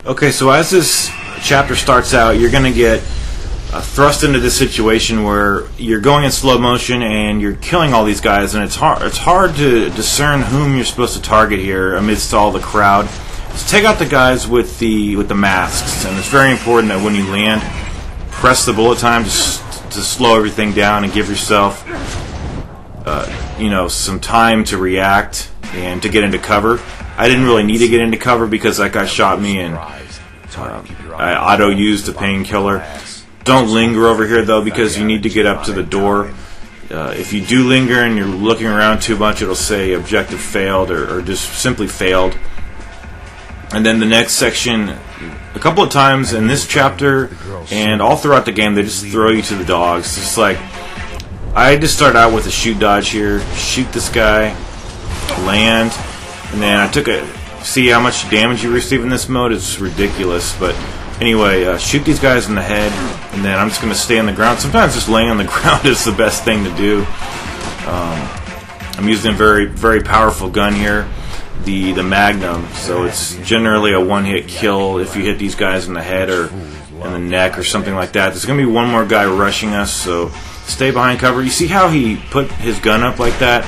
Okay, so as this chapter starts out, you're going to get thrust into this situation where you're going in slow motion and you're killing all these guys, and it's hard to discern whom you're supposed to target here amidst all the crowd. So take out the guys with the masks, and it's very important that when you land, press the bullet time to slow everything down and give yourself some time to react and to get into cover. I didn't really need to get into cover because that guy shot me and I auto-used the painkiller. Don't linger over here though, because you need to get up to the door. If you do linger and you're looking around too much, it'll say objective failed or just simply failed. And then the next section, a couple of times in this chapter and all throughout the game, they just throw you to the dogs. It's like, I just start out with a shoot dodge here, shoot this guy, land, and then I took see how much damage you receive in this mode? It's ridiculous, but anyway, shoot these guys in the head, and then I'm just going to stay on the ground. Sometimes just laying on the ground is the best thing to do. I'm using a very, very powerful gun here, the Magnum, so it's generally a one-hit kill if you hit these guys in the head or in the neck or something like that. There's going to be one more guy rushing us, so stay behind cover. You see how he put his gun up like that?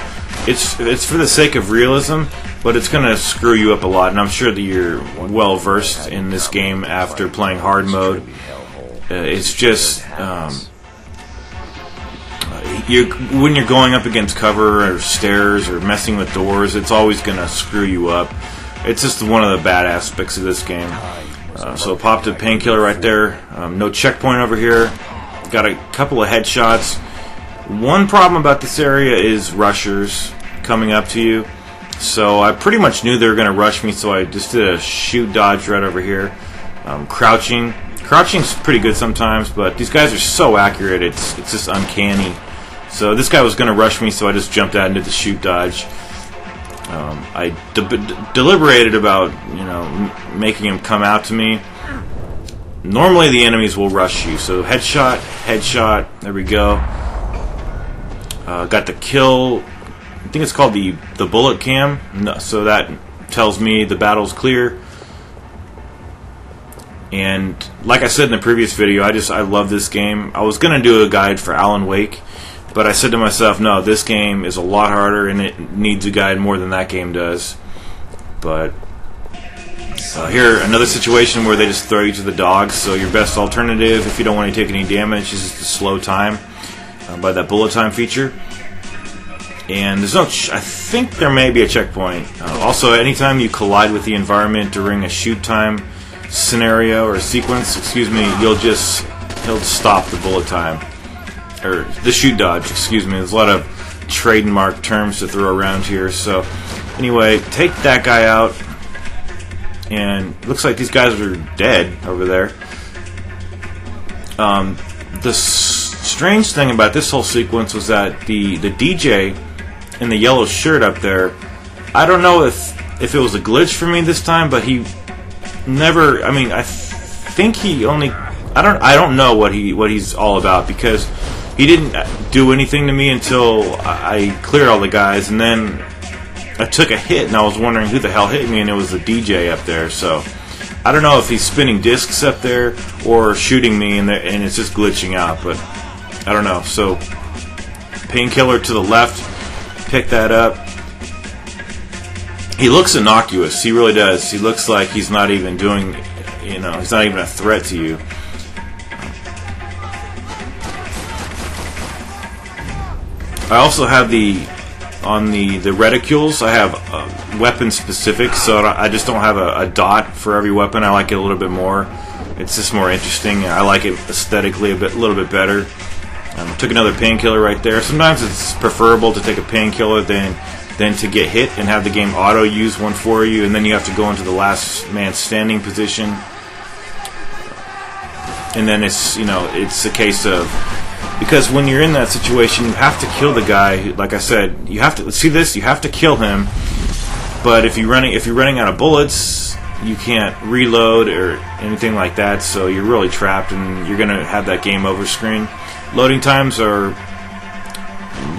It's for the sake of realism, but it's going to screw you up a lot, and I'm sure that you're well versed in this game after playing hard mode. It's just when you're going up against cover or stairs or messing with doors, it's always going to screw you up. It's just one of the bad aspects of this game. So popped a painkiller right there. No checkpoint over here. Got a couple of headshots. One problem about this area is rushers coming up to you. So I pretty much knew they were going to rush me, so I just did a shoot dodge right over here. Crouching's pretty good sometimes, but these guys are so accurate, it's just uncanny. So this guy was going to rush me, so I just jumped out and did the shoot dodge. I deliberated about making him come out to me. Normally the enemies will rush you, so headshot, there we go. Got the kill. I think it's called the bullet cam, so that tells me the battle's clear. And like I said in the previous video, I love this game. I was going to do a guide for Alan Wake, but I said to myself, no, this game is a lot harder and it needs a guide more than that game does. But here, another situation where they just throw you to the dogs, so your best alternative, if you don't want to take any damage, is just to slow time by that bullet time feature. And there's no, I think there may be a checkpoint. Also, anytime you collide with the environment during a shoot time scenario or sequence, he'll stop the bullet time. Or the shoot dodge, There's a lot of trademark terms to throw around here. So, anyway, take that guy out. And it looks like these guys are dead over there. The strange thing about this whole sequence was that the DJ in the yellow shirt up there, I don't know if it was a glitch for me this time, but he never, I think he only, I don't know what he's all about, because he didn't do anything to me until I cleared all the guys, and then I took a hit and I was wondering who the hell hit me, and it was the DJ up there. So I don't know if he's spinning discs up there or shooting me and it's just glitching out, but I don't know. So painkiller to the left, pick that up. He looks innocuous, he really does. He looks like he's not even doing, he's not even a threat to you. I also have on the reticules, I have weapon specific, so I just don't have a dot for every weapon. I like it a little bit more. It's just more interesting. I like it aesthetically a little bit better. Took another painkiller right there. Sometimes it's preferable to take a painkiller than to get hit and have the game auto use one for you, and then you have to go into the last man standing position. And then it's a case of, because when you're in that situation, you have to kill the guy. Like I said, you have to see this. You have to kill him. But if you're running out of bullets, you can't reload or anything like that. So you're really trapped, and you're gonna have that game over screen. Loading times are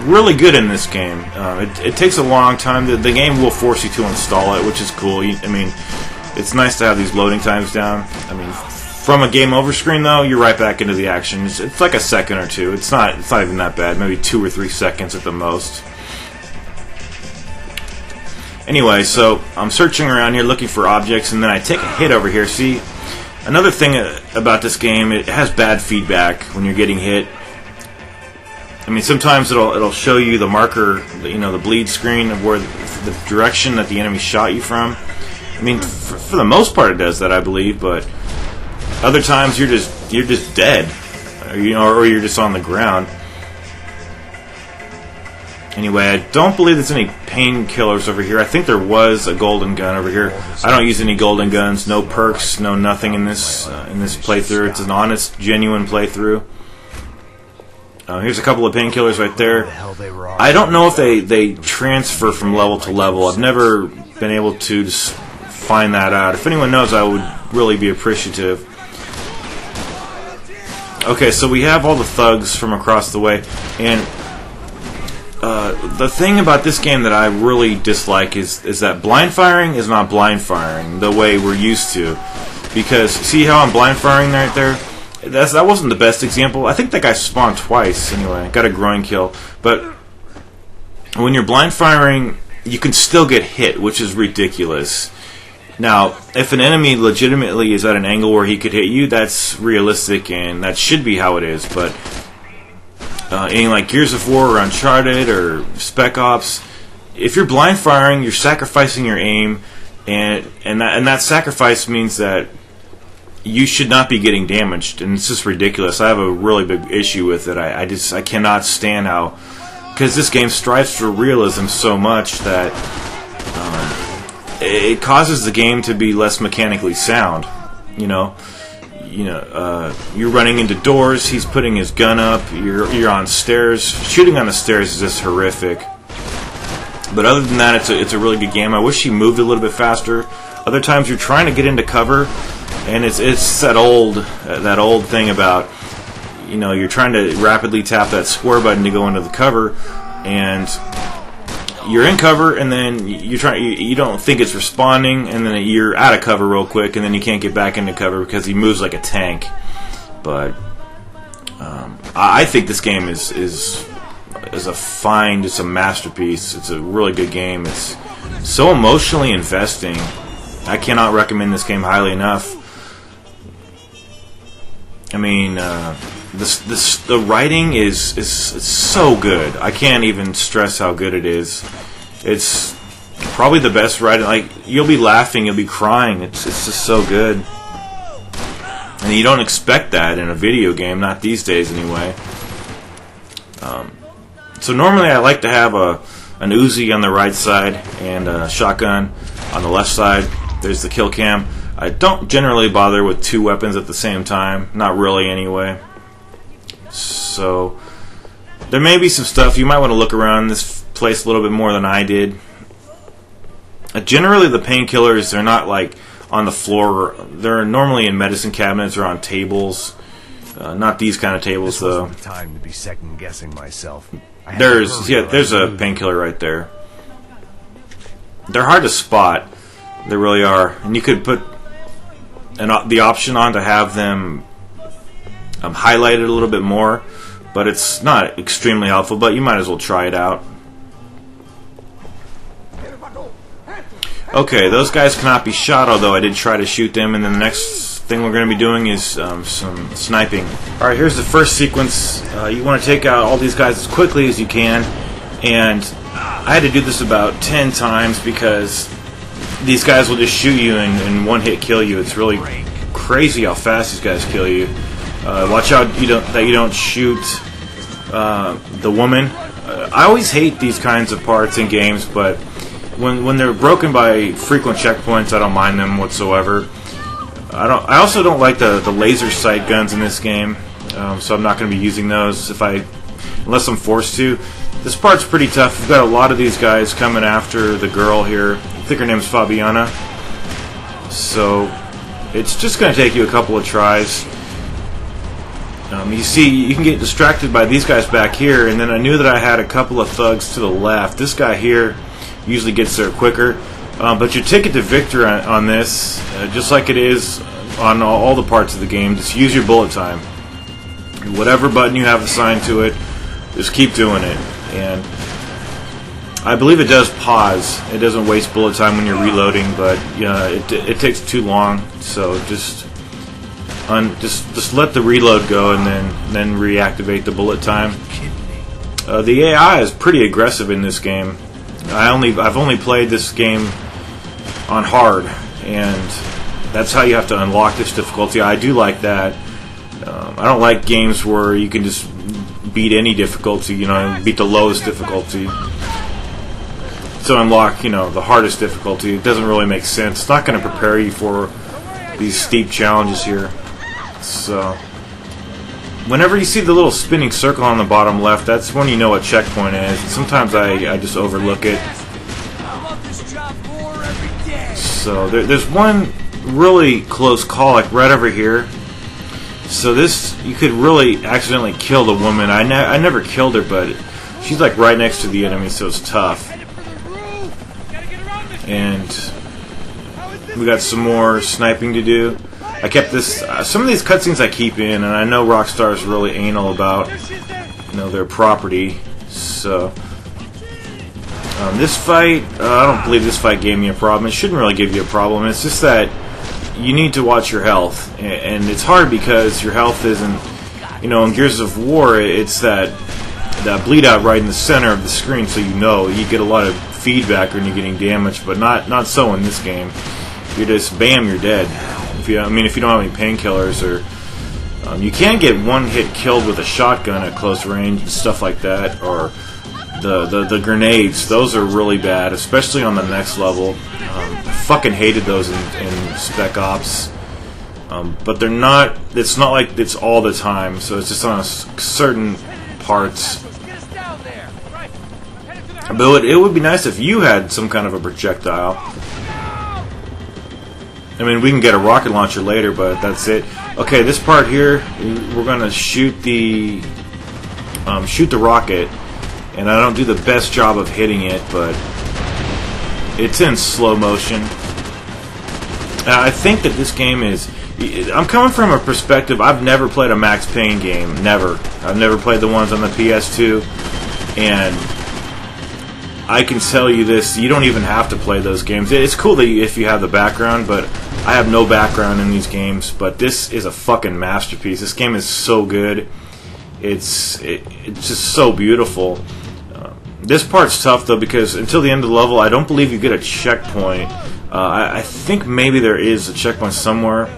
really good in this game. It takes a long time. The game will force you to install it, which is cool. It's nice to have these loading times down. I mean, from a game over screen though, you're right back into the action. It's like a second or two. It's not even that bad. Maybe 2 or 3 seconds at the most. Anyway, so I'm searching around here looking for objects, and then I take a hit over here. See, another thing about this game, it has bad feedback when you're getting hit. I mean, sometimes it'll show you the marker, you know, the bleed screen of where the direction that the enemy shot you from. I mean, for the most part, it does that, I believe, but other times you're just dead, or you're just on the ground. Anyway, I don't believe there's any painkillers over here. I think there was a golden gun over here. I don't use any golden guns, no perks, no nothing in this playthrough. It's an honest, genuine playthrough. Here's a couple of painkillers right there. I don't know if they transfer from level to level. I've never been able to find that out. If anyone knows, I would really be appreciative. Okay, so we have all the thugs from across the way, and the thing about this game that I really dislike is that blind firing is not blind firing the way we're used to. Because see how I'm blind firing right there? That wasn't the best example. I think that guy spawned twice anyway. Got a groin kill. But when you're blind firing, you can still get hit, which is ridiculous. Now, if an enemy legitimately is at an angle where he could hit you, that's realistic and that should be how it is. But in like Gears of War or Uncharted or Spec Ops, if you're blind firing, you're sacrificing your aim, and that sacrifice means that you should not be getting damaged, and it's just ridiculous. I have a really big issue with it. I cannot stand how, because this game strives for realism so much that it causes the game to be less mechanically sound. You're running into doors. He's putting his gun up. You're on stairs. Shooting on the stairs is just horrific. But other than that, it's a really good game. I wish he moved a little bit faster. Other times you're trying to get into cover, and it's that old thing about, you're trying to rapidly tap that square button to go into the cover, and you're in cover, and then you don't think it's responding, and then you're out of cover real quick, and then you can't get back into cover because he moves like a tank. But I think this game is a find. It's a masterpiece. It's a really good game. It's so emotionally investing. I cannot recommend this game highly enough. I mean, the writing is so good. I can't even stress how good it is. It's probably the best writing. Like, you'll be laughing, you'll be crying. It's just so good. And you don't expect that in a video game, not these days anyway. So normally I like to have an Uzi on the right side and a shotgun on the left side. There's the kill cam. I don't generally bother with 2 weapons at the same time. Not really anyway. So there may be some stuff. You might want to look around this place a little bit more than I did. Generally the painkillers, they're not like on the floor. They're normally in medicine cabinets or on tables. Not these kind of tables though. The time to be second guessing myself. There's a painkiller right there. They're hard to spot. They really are. And you could put the option on to have them highlighted a little bit more, but it's not extremely helpful, but you might as well try it out. Okay, those guys cannot be shot, although I did try to shoot them, and then the next thing we're going to be doing is some sniping. Alright, here's the first sequence. You want to take out all these guys as quickly as you can, and I had to do this about 10 times because these guys will just shoot you and one hit kill you. It's really crazy how fast these guys kill you. Watch out that you don't shoot the woman. I always hate these kinds of parts in games, but when they're broken by frequent checkpoints, I don't mind them whatsoever. I also don't like the laser sight guns in this game, so I'm not going to be using those unless I'm forced to. This part's pretty tough. We've got a lot of these guys coming after the girl here. I think her name's Fabiana. So it's just going to take you a couple of tries. You see, you can get distracted by these guys back here, and then I knew that I had a couple of thugs to the left. This guy here usually gets there quicker. But your ticket to victory on this, just like it is on all the parts of the game, just use your bullet time. Whatever button you have assigned to it, just keep doing it. And I believe it does pause. It doesn't waste bullet time when you're reloading, but it takes too long. So just let the reload go and then reactivate the bullet time. The AI is pretty aggressive in this game. I've only played this game on hard, and that's how you have to unlock this difficulty. I do like that. I don't like games where you can just beat any difficulty, beat the lowest difficulty to unlock, the hardest difficulty. It doesn't really make sense. It's not going to prepare you for these steep challenges here. So, whenever you see the little spinning circle on the bottom left, that's when you know what checkpoint is. Sometimes I just overlook it. So there's one really close call, like right over here. So this, you could really accidentally kill the woman. I never killed her, but she's like right next to the enemy, so it's tough. And we got some more sniping to do. I kept this. Some of these cutscenes I keep in, and I know Rockstar is really anal about, their property. So this fight, I don't believe this fight gave me a problem. It shouldn't really give you a problem. It's just that you need to watch your health, and it's hard because your health isn't. In Gears of War, it's that bleed out right in the center of the screen, so you get a lot of feedback when you're getting damaged, but not so in this game. You're just bam, you're dead. If you don't have any painkillers, or you can get one hit killed with a shotgun at close range and stuff like that, or the grenades. Those are really bad, especially on the next level. I fucking hated those in Spec Ops, but they're not. It's not like it's all the time. So it's just on certain parts. But it would be nice if you had some kind of a projectile. I mean, we can get a rocket launcher later, but that's it. Okay, this part here, we're gonna shoot the rocket, and I don't do the best job of hitting it, but it's in slow motion. I think that this game is. I'm coming from a perspective. I've never played a Max Payne game. Never. I've never played the ones on the PS2, and I can tell you this, you don't even have to play those games. It's cool that if you have the background, but I have no background in these games. But this is a fucking masterpiece. This game is so good. It's just so beautiful. This part's tough, though, because until the end of the level, I don't believe you get a checkpoint. I think maybe there is a checkpoint somewhere.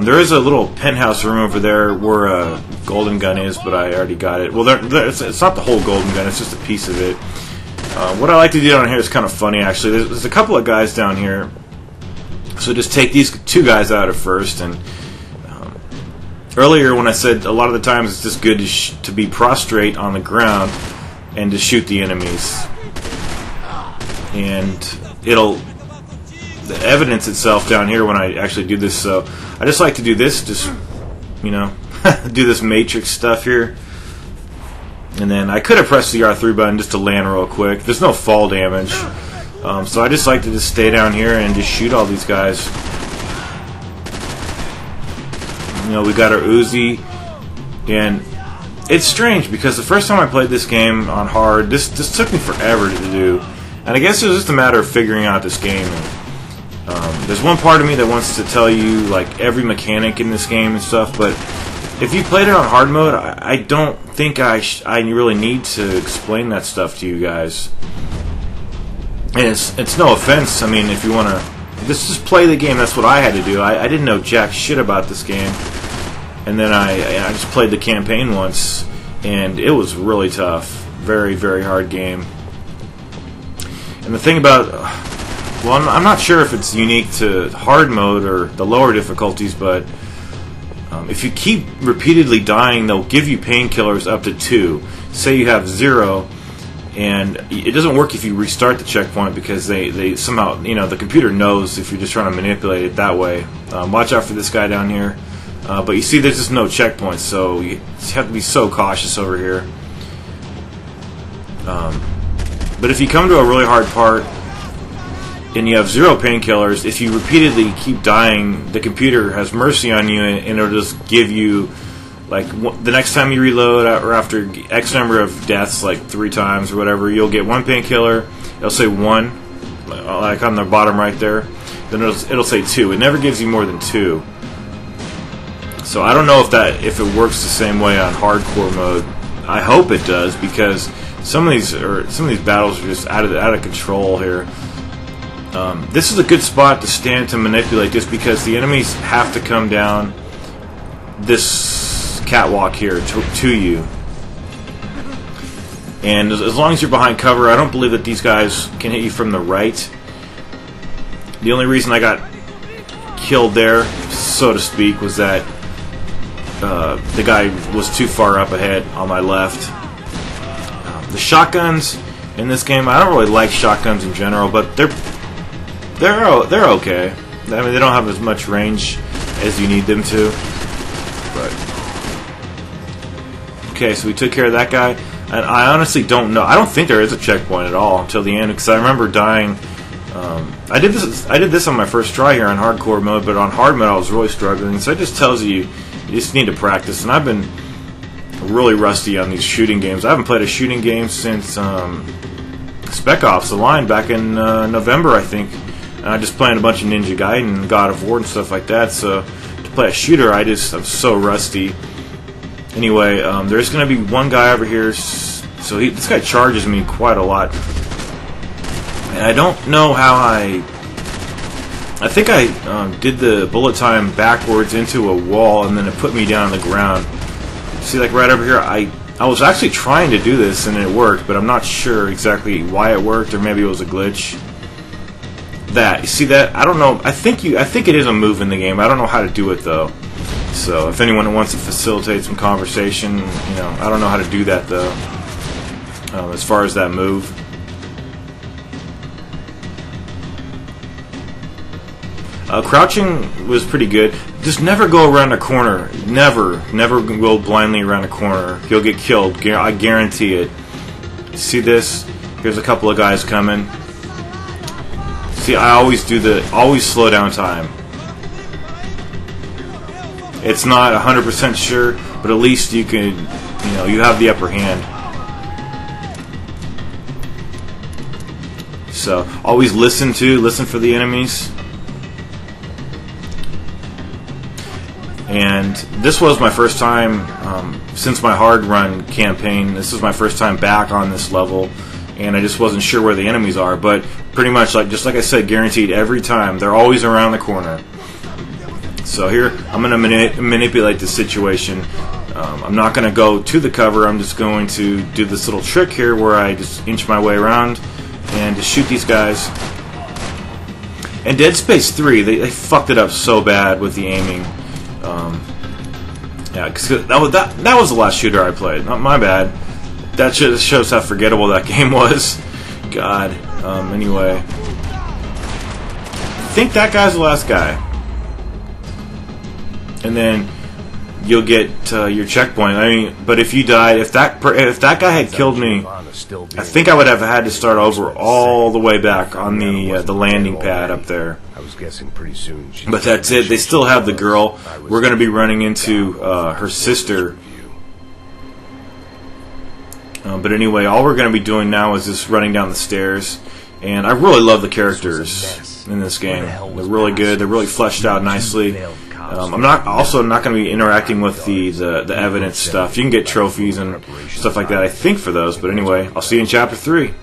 There is a little penthouse room over there where a golden gun is, but I already got it. Well, it's not the whole golden gun, it's just a piece of it. What I like to do down here is kind of funny, actually. There's a couple of guys down here, so just take these two guys out at first. And earlier when I said a lot of the times it's just good to be prostrate on the ground and to shoot the enemies, and it'll evidence itself down here when I actually do this. So I just like to do this, just do this matrix stuff here. And then I could have pressed the R3 button just to land real quick. There's no fall damage. So I just like to just stay down here and just shoot all these guys. We got our Uzi. And it's strange because the first time I played this game on hard, this took me forever to do. And I guess it was just a matter of figuring out this game. And, there's one part of me that wants to tell you like every mechanic in this game and stuff, but if you played it on hard mode, I don't think I really need to explain that stuff to you guys. And it's no offense. I mean, if you want to just play the game, that's what I had to do. I didn't know jack shit about this game, and then I just played the campaign once, and it was really tough. Very, very hard game. And the thing about, well, I'm not sure if it's unique to hard mode or the lower difficulties, but if you keep repeatedly dying, they'll give you painkillers up to 2. Say you have 0, and it doesn't work if you restart the checkpoint because they somehow, the computer knows if you're just trying to manipulate it that way. Watch out for this guy down here. But you see there's just no checkpoints, so you have to be so cautious over here. But if you come to a really hard part, and you have 0 painkillers, if you repeatedly keep dying, the computer has mercy on you, and it'll just give you, like, the next time you reload, or after X number of deaths, like 3 times or whatever, you'll get 1 painkiller. It'll say 1, like on the bottom right there. Then it'll say 2. It never gives you more than 2. So I don't know if it works the same way on hardcore mode. I hope it does, because some of these battles are just out of control here. This is a good spot to stand to manipulate, just because the enemies have to come down this catwalk here to you. And as long as you're behind cover, I don't believe that these guys can hit you from the right. The only reason I got killed there, so to speak, was that the guy was too far up ahead on my left. The shotguns in this game, I don't really like shotguns in general, but they're okay. I mean, they don't have as much range as you need them to. But okay, so we took care of that guy, and I honestly don't know. I don't think there is a checkpoint at all until the end, because I remember dying. I did this on my first try here on hardcore mode, but on hard mode I was really struggling. So it just tells you just need to practice. And I've been really rusty on these shooting games. I haven't played a shooting game since Spec Ops: The Line back in November, I think. And I just playing a bunch of Ninja Gaiden, God of War, and stuff like that. So to play a shooter, I'm so rusty. Anyway, there's going to be one guy over here. So this guy charges me quite a lot. And I don't know how I think I did the bullet time backwards into a wall, and then it put me down on the ground. See, like right over here, I was actually trying to do this and it worked, but I'm not sure exactly why it worked, or maybe it was a glitch. You see that? I don't know. I think it is a move in the game. I don't know how to do it though. So if anyone wants to facilitate some conversation, I don't know how to do that though. As far as that move. Crouching was pretty good. Just never go around a corner. Never go blindly around a corner. You'll get killed. I guarantee it. See this? Here's a couple of guys coming. See, I always slow down time. It's not 100% sure, but at least you can, you have the upper hand. So always listen for the enemies. And this was my first time since my hard run campaign. This is my first time back on this level, and I just wasn't sure where the enemies are. But pretty much, just like I said, guaranteed every time they're always around the corner. So here I'm going to manipulate the situation. I'm not going to go to the cover. I'm just going to do this little trick here where I just inch my way around and just shoot these guys. And Dead Space 3, they fucked it up so bad with the aiming. Yeah, cause that was the last shooter I played. Not my bad. That just shows how forgettable that game was. God. Anyway, I think that guy's the last guy, and then you'll get your checkpoint. I mean, but if you died, if that guy had killed me, I think I would have had to start over all the way back on the landing pad up there. I was guessing pretty soon. But that's it. They still have the girl. We're going to be running into her sister. But anyway, all we're going to be doing now is just running down the stairs. And I really love the characters in this game. They're really good. They're really fleshed out nicely. I'm not going to be interacting with the evidence stuff. You can get trophies and stuff like that, I think, for those. But anyway, I'll see you in Chapter 3.